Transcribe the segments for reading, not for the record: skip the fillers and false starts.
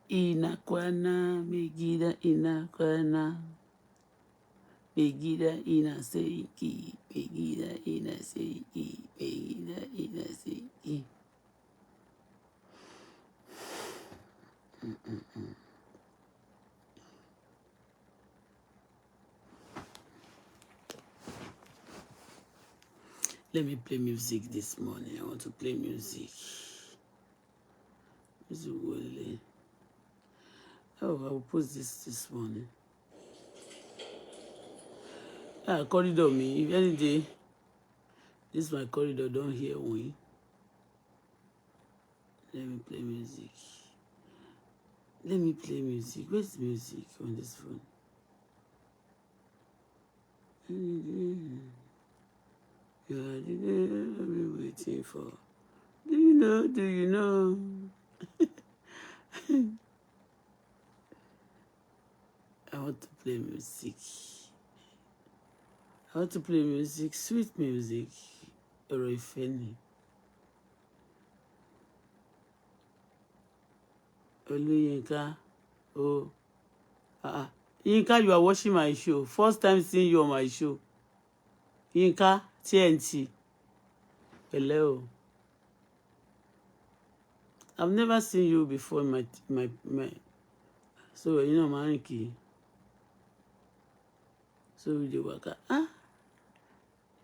Inakwana, Megida Inakwana, Megida Inaseiki, Megida Inaseiki, Megida Inaseiki. Let me play music this morning. I want to play music. Oh, I will post this morning. Corridor me. If any day, this is my corridor. Don't hear me. Let me play music. Let me play music. Where's the music on this phone? You are the girl I've been waiting for. Do you know? Do you know? I want to play music. I want to play music, sweet music. Ọ̀rọ̀ ìfẹ́ ni. Olúyinká. Oh. Yinka, you are watching my show. First time seeing you on my show. Yinka, TNT. Hello. I've never seen you before in my. So, you know, Manki. So, you work.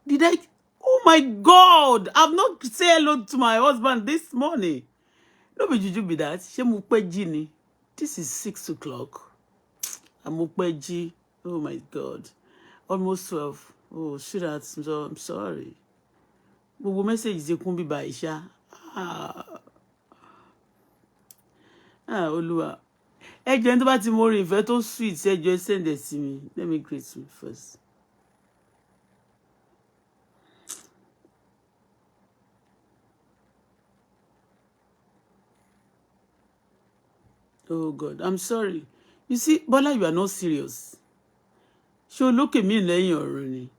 Did I? Oh my God! I've not said hello to my husband this morning. No be juju be that. Ṣé mo pẹ́ jí ni? This is 6 o'clock. I'm pẹ́ jí. Oh my God. Almost 12. Oh, sweetheart, I'm sorry. Gbogbo message ti kún bíbá ìṣá. Olúwa. Ẹ jẹ́ tó bá ti mo rí ìfẹ́ tó sweet, ẹ jọ̀ọ́ send it to me. Let me greet you first. Oh God, I'm sorry. You see, Bola, you are not serious. Ṣé o lókè mí lẹ́yìn ọ̀run ni?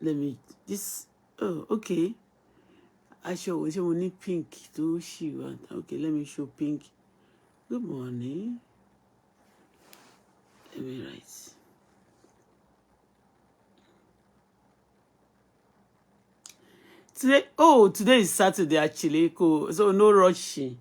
Let me, oh, okay. Aṣọ wo ṣé mo ní pink tó ṣì wà? Okay, let me show pink. Good morning. Let me write. Today is Saturday actually, cool. So no rushing.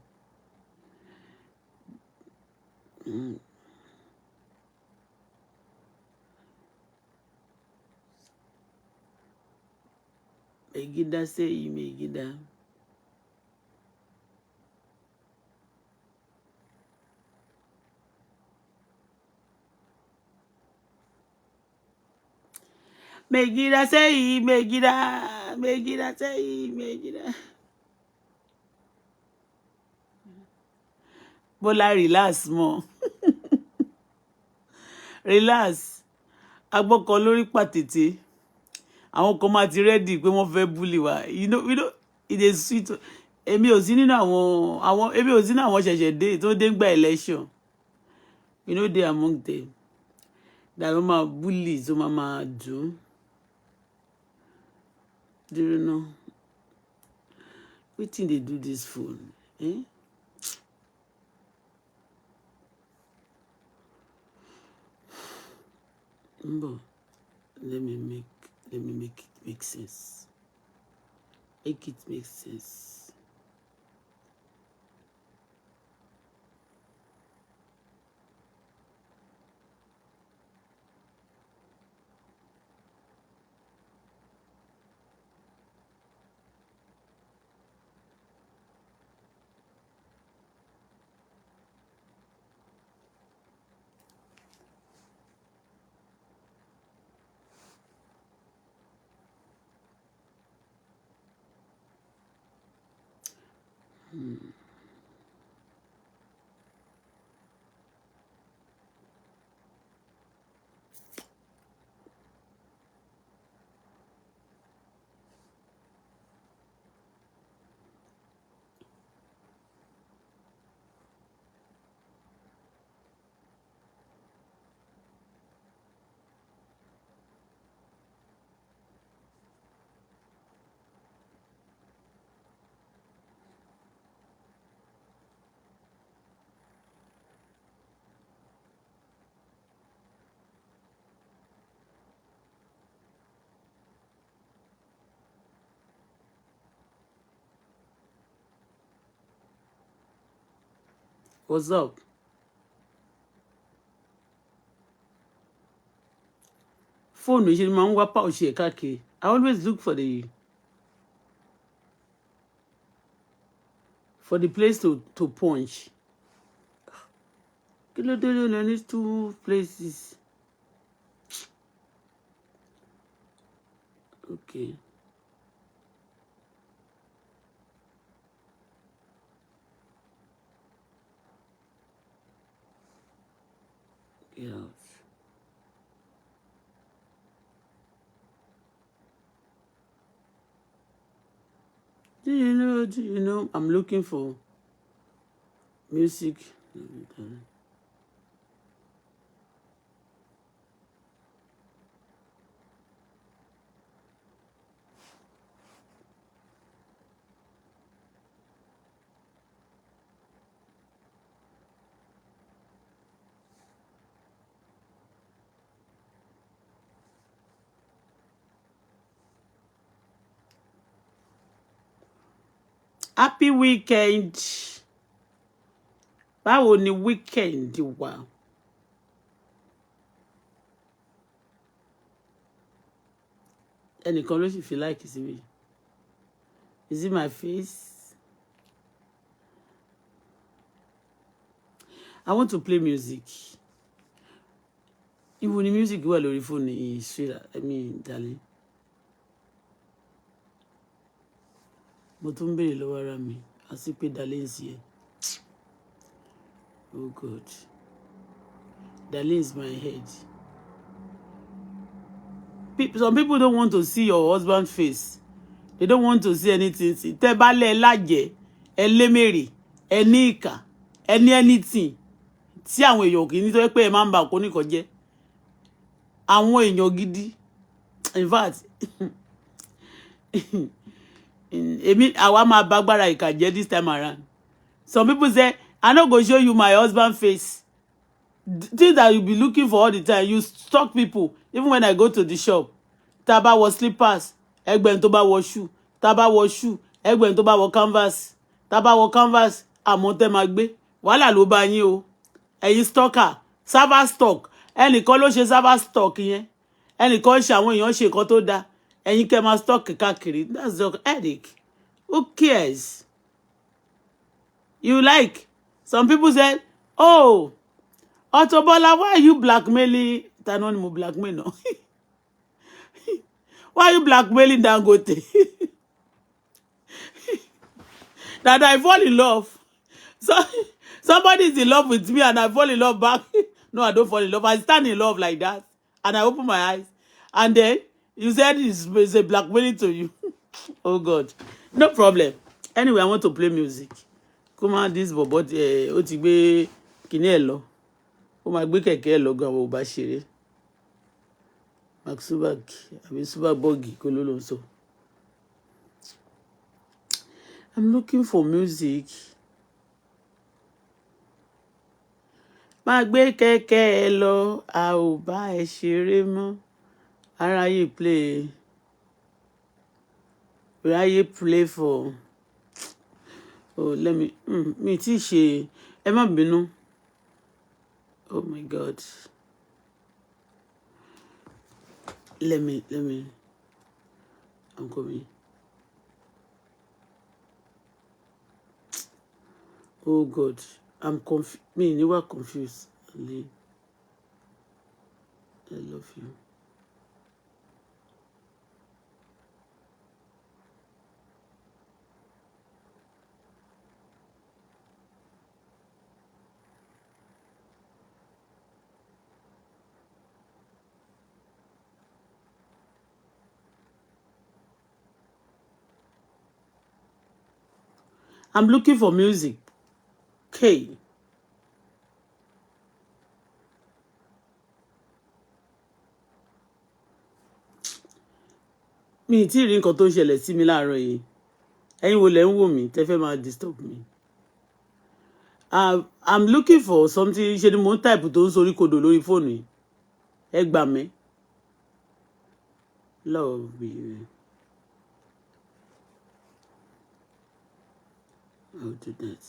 Megida say Megida. Megida say Megida. Megida say Megida. Bola, relax more. Relax. Agbọ́kọ lórí pàtètè. Àwọn kan máa ti ready pé wọ́n fẹ́ bully wa. You know, it is sweet. Èmi ò sí nínú èmi ò sí nínú àwọn ṣẹ̀ṣẹ̀ dé tó dé gba election. You know, they among them. That máa bully tó máa dùn. Do you know? Wetin dey do this phone? Let me make it make sense. Make it make sense. What's up? Phone is in my pouch here, kaki. I always look for the place to punch. I need 2 places. Okay. Get out. Do you know, I'm looking for music. Happy weekend. Báwo ni weekend wà? Ẹnìkan ló sì fi like sí mi. Is it my face? I want to play music. Even the music wà lórí phone is sweet. Darling. Mo tún béèrè lọ́wọ́ ara mi. I see pé darling is here. Oh God. Darling is my head. Some people don't want to see your husband's face. They don't want to see anything. Tẹ́ bá lẹ lájẹ, ẹ lémèrè, ẹ ní ìkà, ẹ ní anything. Tí àwọn èèyàn kì í ní tó pé ẹ máa ń ba nǹkan nìkan jẹ́. Àwọn èèyàn gidi. In fact, àwa máa bá agbára ìkà jẹ́ this time around. Some people say, I no go show you my husband face. Things that you be looking for all the time. You stalk people. Even when I go to the shop. Tá bá wọ slippers, ẹgbẹ́ tó bá wọ shoe. Tá bá wọ shoe, ẹgbẹ́ tó bá wọ canvas. Tá bá wọ canvas, àmọ́ tẹ́ máa gbé. Wàhálà ló bá yín o. Ẹ̀yin stalker, server stock. Ẹnìkan ló ṣe server stock yẹn. Ẹnìkan ṣe àwọn èèyàn ṣe nǹkan tó dáa. Ẹ̀yin kẹ́ máa stock káàkiri. That's the headache. Who cares? You like? Some people said, oh, Auto-Bola, why are you blackmailing? Tano ni mo blackmail no. Why are you blackmailing Dangote? That I fall in love. So somebody is in love with me and I fall in love back. No, I don't fall in love. I stand in love like that. And I open my eyes. And then you said it's a blackmailing to you. Oh God. No problem. Anyway, I want to play music. Come on, this bobo ó ti gbé kíní ẹ̀ lọ. Ó máa gbé kẹ̀kẹ́ ẹ̀ lọ gan àwọn ò bá ṣeré. Max Subag àbí Subag kó ló ló ń sọ. I'm looking for music. Má gbé kẹ̀kẹ́ ẹ̀ lọ, a ò bá ẹ ṣeré mọ́. Aráyé play. Aráyé play for. Oh, let me. Me tí ṣe. Ẹ má bínú. Oh my God. Let me. I'm coming. Oh God. I'm confused. You are confused. I love you. I'm looking for music. Okay. Mi tí rí nǹkan tó ń ṣẹlẹ̀ sí mi láàárọ̀ yìí. Ẹ̀yin wo lẹ ń wò mí tẹ́ fẹ́ máa disturb me. I'm looking for something. Ṣé ni mo ń type tó ń sorí kodò lórí fóònù yìí. Ẹ gbà mí. Love you. I'll do that.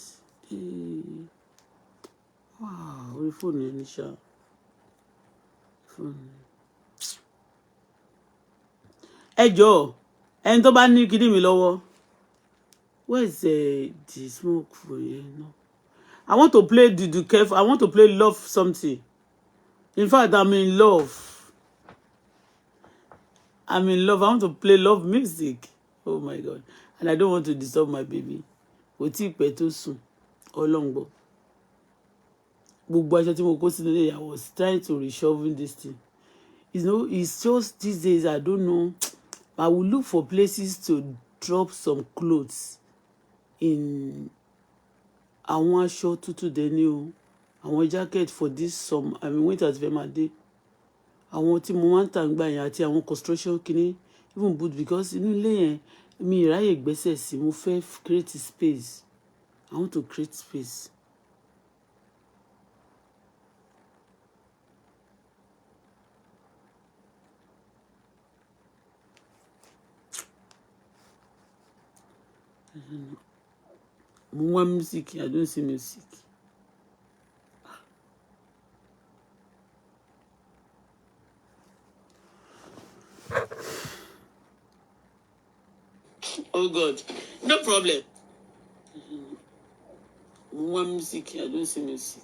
Wow, orí fóònù ẹni ṣá. Ẹ jọ̀ọ́, ẹni tó bá ní kíní mi lọ́wọ́. Where is the smoke for you? No. I want to play the careful. I want to play love something. In fact, I'm in love. I'm in love. I want to play love music. Oh my God. And I don't want to disturb my baby. Kò tí pẹ́ tó sùn. Ọlọ́run gbọ́. Gbogbo aṣọ tí mo kó sínú ilé, I was trying to reshovel this thing. You know, it's just these days, I don't know. I will look for places to drop some clothes in àwọn aṣọ tútù dẹni o. Àwọn jacket for this summer. I mean, winter ti fẹ́ máa dé. Àwọn tí mo máa ń tà ń gbà yẹn àti àwọn construction kìíní even boot because inú ilé yẹn mi ìráyè gbẹ́sẹ̀ sí mo fẹ́ create space. I want to create space. Mo wá music, I don't see music. Oh God, no problem. Mo wá music, I don't see music.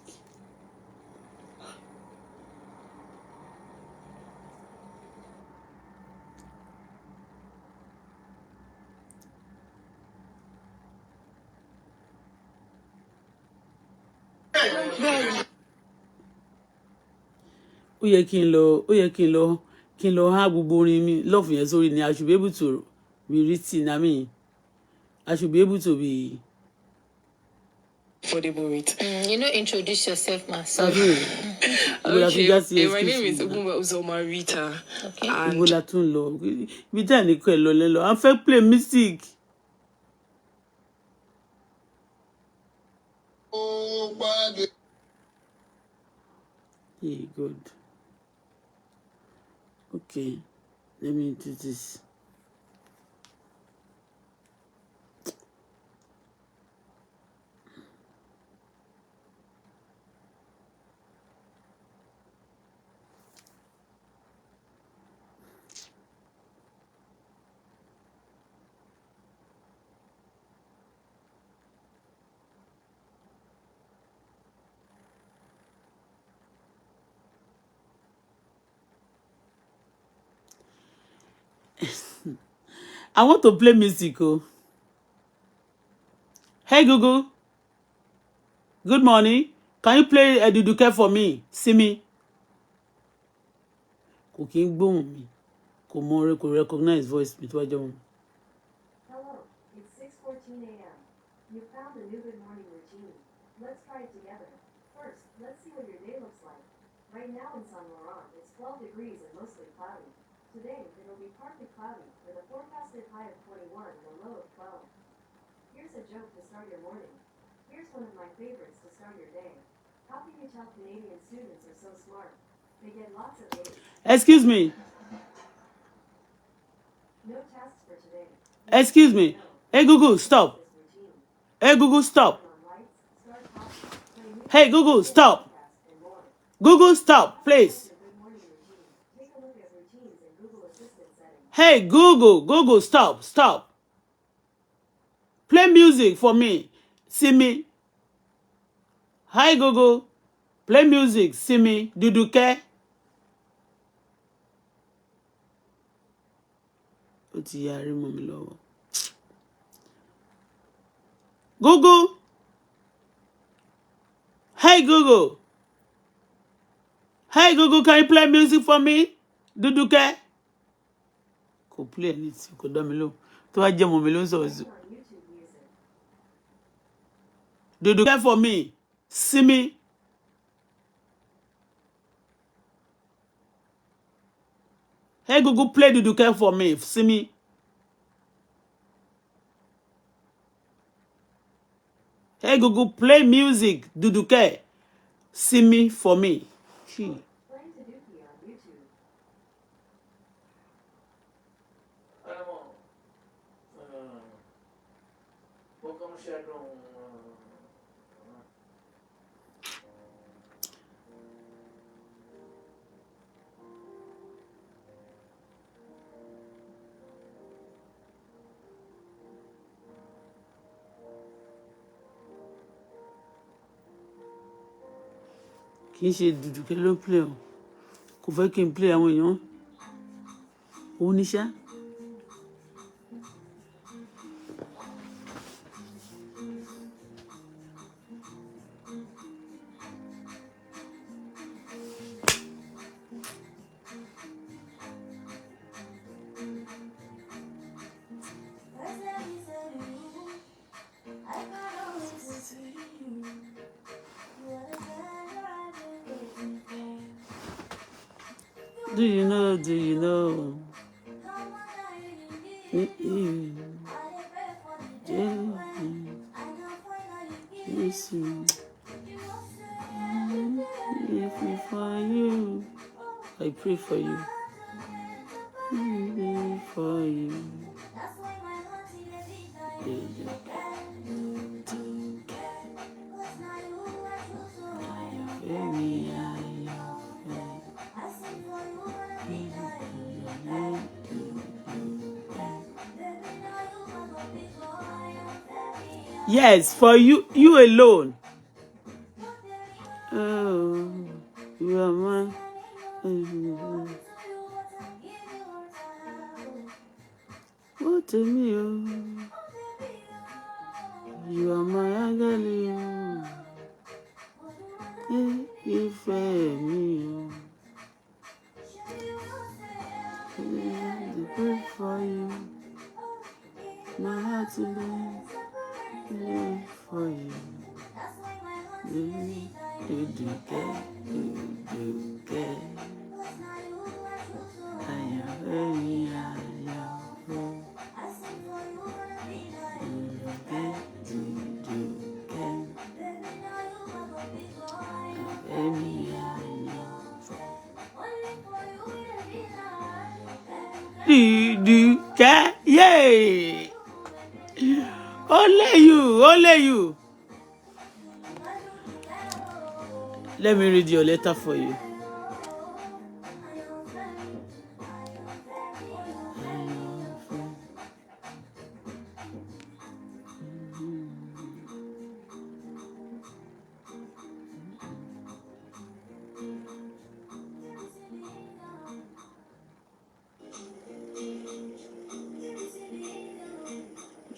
Ó yẹ kí n lọ há gbogbo orin mi love yẹn sórí ni I should be able to be written. I mean, I should be able to be affordable with. You know, introduce yourself, ma. So. Okay, My name is Uzoma Rita. Okay. Ibo la tún lọ. Ibi tí àní kọ́ ẹ̀ lọ lẹ́lọ. A fẹ́ play music. Hey, good. Okay, let me do this. I want to play music. Oh. Hey Google. Good morning. Can you play Eduduke for me? See me. Kò kí ń gbóhùn mi. Kò recognize voice mi tó wá jọ wọn. Hello, it's 6:14 a.m. You found a new good morning routine. Let's try it together. First, let's see what your day looks like. Right now in San Laurent, it's 12 degrees and mostly cloudy. Today, it'll be partly cloudy with a forecasted high of 21 and a low of 12. Here's a joke to start your morning. Here's one of my favorites to start your day. How can you tell Canadian students are so smart? They get lots of A's. Excuse me. No tasks for today. Excuse me. Hey Google, stop. Hey Google, stop. Hey Google, stop. Google, stop, please. Hey Google, stop. Play music for me. See me. Hi Google. Play music. See me. Duduke. Ó ti yarí mọ́ mi lọ́wọ́. Google. Hey Google. Hey Google, can you play music for me? Duduke. Kò play anything, kò dá mi lóhùn. Tó wá jẹ́ mọ́ mi ló ń sọ̀rọ̀ sí. Duduke for me. See me. Hey Google, play Duduke for me. See me. Hey Google, play music. Duduke. See me for me. Gee. kì í ṣe Dùdùkẹ́ ló play o. Kò fẹ́ kí n play àwọn èèyàn. Òun ní ṣá. Do you know? Do you know? Yes, if for you, I pray for you. For you. Yes, for you alone. Oh, you are mine. What to me, oh. You are my angel. If me, I pray for you. My heart to be for you. You do care. I am very do care. Yay! Only you. Let me read your letter for you.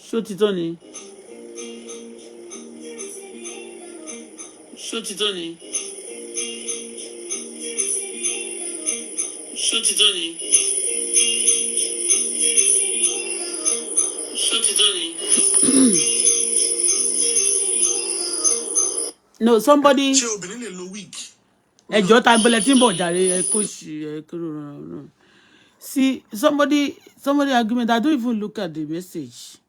Ṣó ti tán ni? Ṣó ti tán ni? Ṣó ti tán ni? Ṣó ti tán ni? No, somebody. Ṣé obìnrin lè lo wig? Ẹjọ́ ta gbẹlẹ tí ń bọ̀ jàre ẹ kó ṣì ẹ kúrò ràn. See, somebody argument. I don't even look at the message.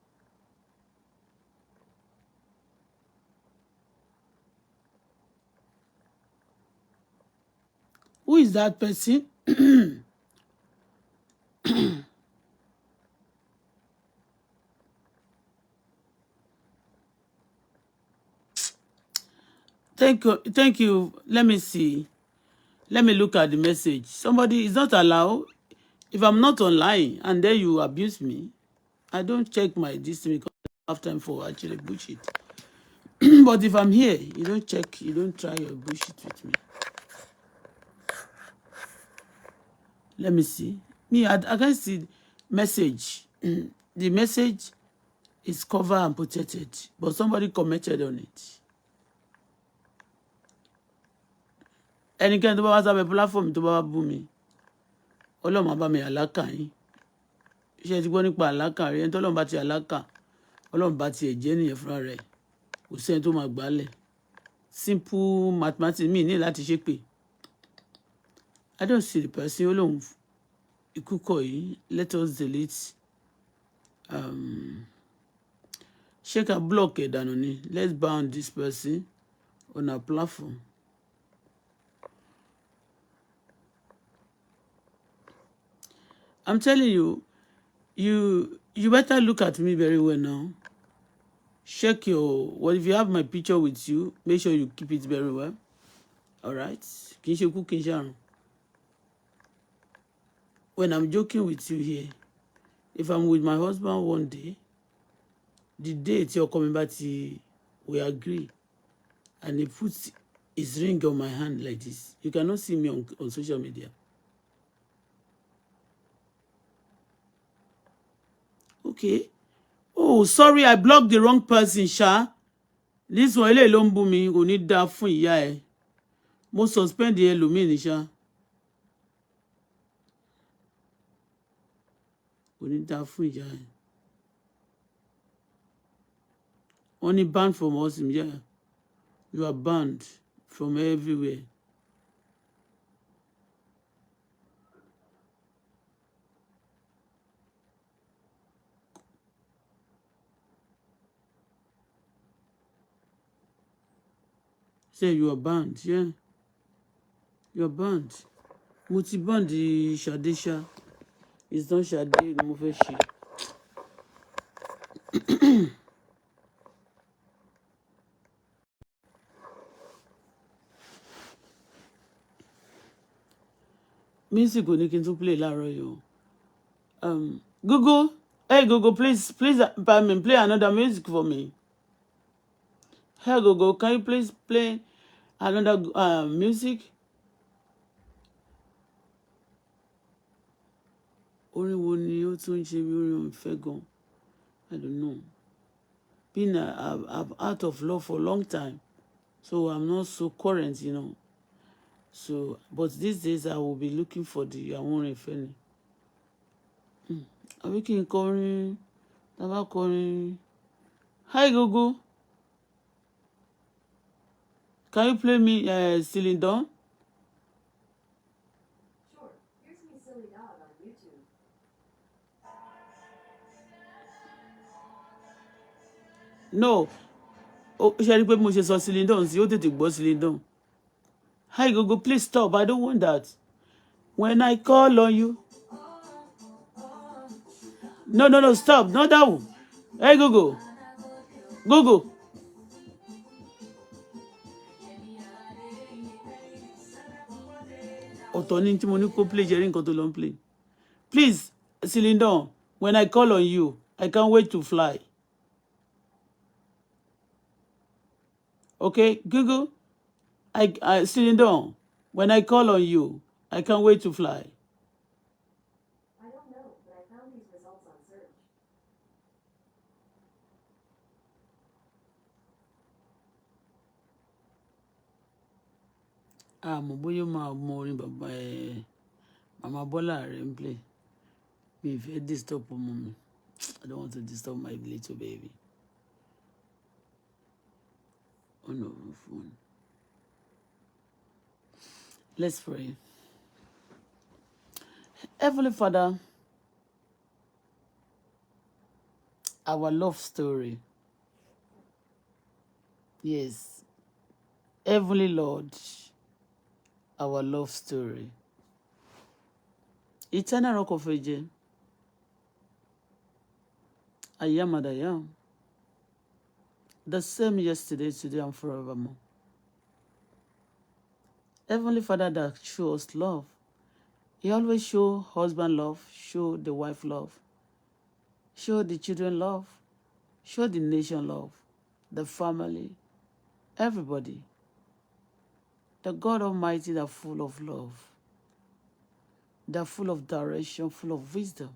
Who is that person? Thank you. Let me see. Let me look at the message. Somebody is not allowed. If I'm not online and then you abuse me, I don't check my distance because I have time for actually bullshit. But if I'm here, you don't check, you don't try your bullshit with me. Let me see. Me, I can't see message. The message is covered and protected, but somebody commented on it. Ẹnikẹ́ni tó bá wá sábẹ́ platform tó bá wá bú mi, Ọlọ́run máa bá mi àlákà yín. Iṣẹ́ ti gbọ́ nípa àlákà rẹ̀, ẹni tó Ọlọ́run bá ti àlákà, Ọlọ́run bá ti ẹ̀jẹ̀ nìyẹn fúnra rẹ̀. Kò sẹ́ni tó máa gbálẹ̀. Simple mathematics mi ní láti ṣépè. I don't see the person. Ọlọ́run ikú kọ̀ yìí. Let us delete. Ṣé ká block ẹ̀ dànù ni? Let's ban this person on our platform. I'm telling you, you better look at me very well now. Check if you have my picture with you, make sure you keep it very well. All right? Kì í ṣe kú, kì í ṣe àrùn. When I'm joking with you here, if I'm with my husband one day, the day tí ọkọ mi bá ti we agree, and he puts It's ring on my hand like this. You cannot see me on social media. Okay. Oh, sorry, I blocked the wrong person, Sha. This one eléyìí ló ń bú mi, kò ní dáa fún ìyá ẹ. Mo suspend ẹlòmíì ní Sha. Kò ní dáa fún ìyá ẹ. Only banned from us, yeah. You are banned from everywhere. Say you are banned, yeah. You are banned. Mo ti banned the Shadesha. It's not Shade ni mo fẹ́ ṣe. Music ò ní kí n tún play láàárọ̀ yìí o. Google, hey Google, please play another music for me. Hey Google, can you please play another music? Orin wo ni ó tún ń ṣe bí orin ìfẹ́ gan? I don't know. Been I'm out of love for a long time, so I'm not so current, you know. So, but these days I will be looking for the àwọn orin ìfẹ́ ni. Àbí kí n kọrin, tá bá kọrin. Hi Google, can you play me Celine Dion? Sure, here's me silly dog on YouTube. No. Oh, ṣe rí pé mo ṣe sọ Celine Dion sí, ó tètè gbọ́ Celine Dion. Hi Google, please stop. I don't want that. When I call on you. No, stop. Not that one. Hey Google. Google. Ọ̀tọ̀ ni tí mo ní kó play jẹ́rí nǹkan tó lọ ń play. Please, Celine Dion, when I call on you, I can't wait to fly. Okay, Google. Celine Dion, when I call on you, I can't wait to fly. I don't know, but I found these results on search. Àmọ́ bóyá máa mọ orin bàbá Mama Bola rẹ̀ ń play. Mi fẹ́ disturb ọmọ mi. I don't want to disturb my little baby. Oh no, phone. Let's pray. Heavenly Father, our love story. Yes. Heavenly Lord, our love story. Eternal Rock of Ages, I am and I am. The same yesterday, today, and forevermore. Heavenly Father that shows us love. He always show husband love, show the wife love, show the children love, show the nation love, the family, everybody. The God Almighty that full of love, that full of direction, full of wisdom,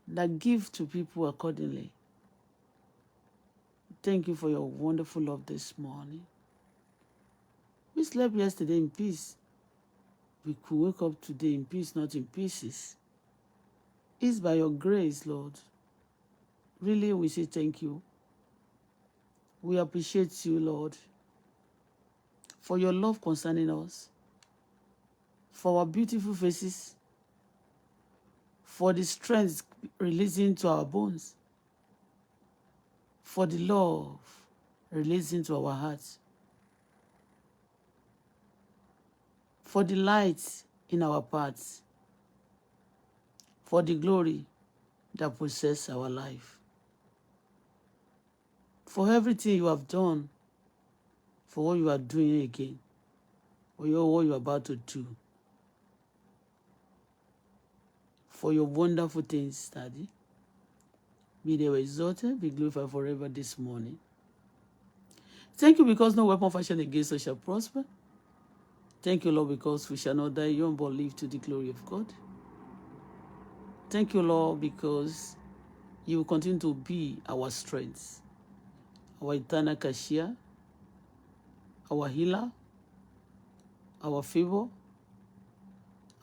that give to people accordingly. Thank you for your wonderful love this morning. We slept yesterday in peace. We could wake up today in peace, not in pieces. It's by your grace, Lord. Really, we say thank you. We appreciate you, Lord, for your love concerning us, for our beautiful faces, for the strength releasing to our bones, for the love releasing to our hearts, for the light in our paths, for the glory that possesses our life, for everything you have done, for what you are doing again, for what you are about to do, for your wonderful things, Daddy. Be they exalted, be glorified forever this morning. Thank you because no weapon fashioned against us shall prosper. Thank you, Lord, because we shall not die young but live to the glory of God. Thank you, Lord, because you will continue to be our strength, our eternal cashier, our healer, our favor,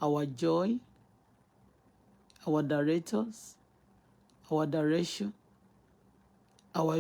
our joy, our directors, our direction, our